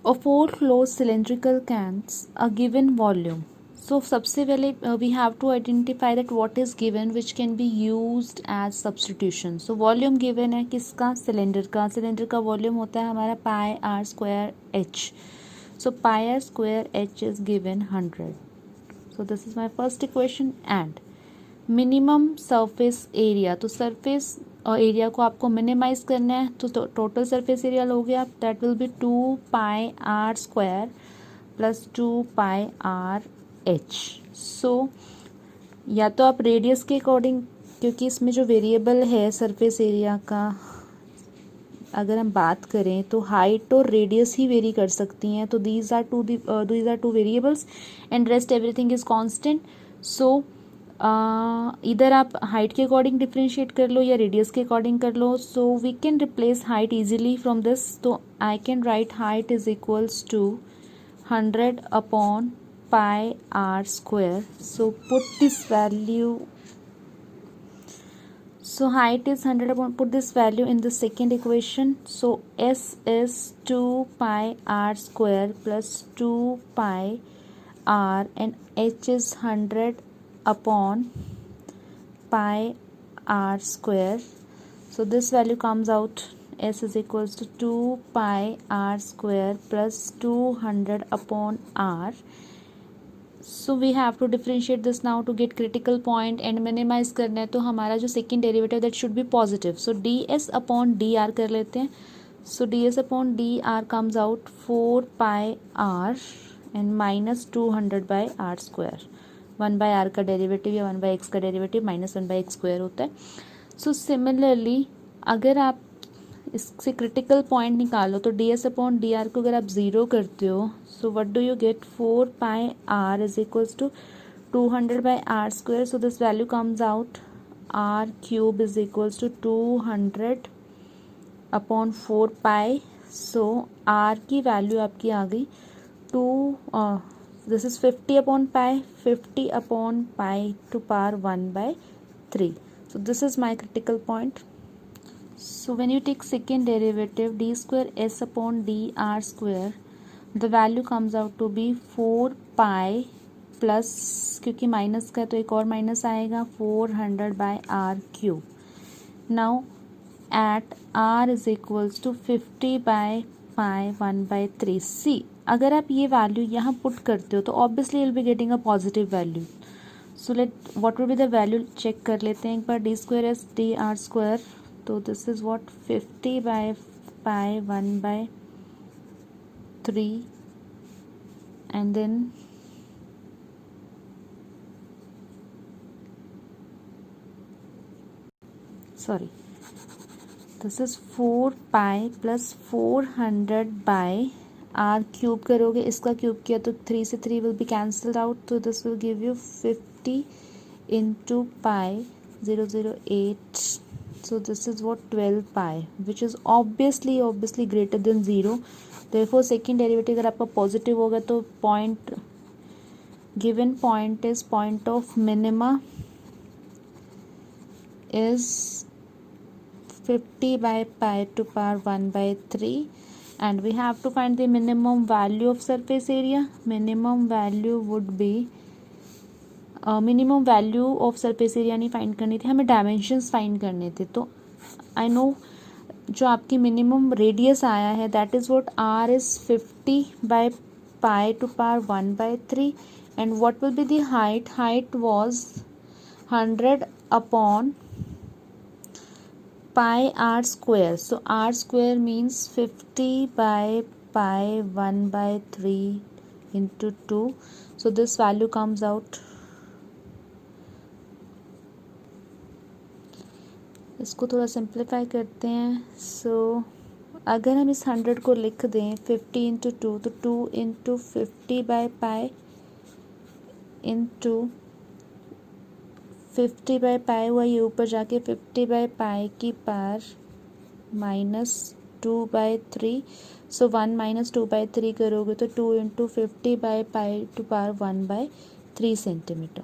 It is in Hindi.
of 4 closed cylindrical cans a given volume. So सबसे पहले we have to identify that what is given which can be used as substitution. So volume given है किसका, सिलेंडर का. सिलेंडर का वॉल्यूम होता है हमारा pi r square h. So pi r square h is given 100. So this is my first equation. And minimum surface area, तो सरफेस एरिया को आपको मिनिमाइज करना है, तो टोटल सरफेस एरिया लोगे आप, that will be 2 pi r square plus 2 pi r h. So या तो आप रेडियस के अकॉर्डिंग, क्योंकि इसमें जो वेरिएबल है सरफेस एरिया का अगर हम बात करें तो हाइट और रेडियस ही वेरी कर सकती हैं. तो these are two variables and rest everything is constant. So इधर आप हाइट के अकॉर्डिंग डिफ्रेंशिएट कर लो या रेडियस के अकॉर्डिंग कर लो. So we can replace height easily from this. तो I can write height is equals to 100 upon pi r square. So put this value. So height is 100 upon, put this value in the second equation. So S is 2 pi r square plus 2 pi r and H is 100 upon pi r square. So this value comes out, S is equals to 2 pi r square plus 200 upon r. So we have to differentiate this now to get critical point and minimize करना है. तो हमारा जो second derivative that should be positive. So ds upon dr कर लेते हैं. So ds upon dr comes out 4 pi r and minus 200 by r square. 1 by r का डेरिवेटिव या 1 by x का derivative minus 1 by x square होता है. सो सिमिलरली अगर आप इससे क्रिटिकल पॉइंट निकालो तो d s upon d r को अगर आप ज़ीरो करते हो, so what do you get, 4 pi r is equals to 200 by r square. So this value comes out r cube is equals to 200 upon 4 pi. So r की वैल्यू आपकी आ गई 2, this is 50 upon pi, 50 upon pi to power 1/3. So this is my critical point. So when you take second derivative d square s upon dr square, the value comes out to be 4 pi plus, क्योंकि माइनस का तो एक और माइनस आएगा, 400 by r cube. Now at r is equals to 50 by pi 1/3. See, अगर आप ये वैल्यू यहाँ पुट करते हो तो obviously you'll be getting a positive value. So what will be the value, check कर लेते हैं एक बार. D square S D R square, तो this is what, 50 by pi 1/3 and then sorry, this is 4 pi plus 400 by r cube करोगे, इसका क्यूब किया तो 3 से 3 विल बी कैंसल्ड आउट. तो this will give you 50 into pi 008. So this is what, 12 pi, which is obviously greater than 0. Therefore second derivative अगर आपका पॉजिटिव होगा तो point, given point is point of minima is 50 by pi to power 1/3. And we have to find the minimum value of surface area. Minimum value would be minimum value of surface area नहीं फाइंड करनी थी, हमें डायमेंशंस फाइंड करने थे. तो आई नो जो आपकी मिनिमम रेडियस आया है that is what, r is 50 by pi to power 1/3. And what will be the height, height was 100 upon pi r square. So r square means 50 by pi 1/3 into 2. So this value comes out, इसको थोड़ा सिंप्लीफाई करते हैं. सो अगर हम इस 100 को लिख दें 50 इंटू 2, तो 2 into 50 by pi into 50 by पाई हुआ, ये ऊपर जाके 50 बाई पाई की पावर -2/3. सो 1 - 2/3 करोगे तो 2 into 50 by pi to power 1/3 centimetre.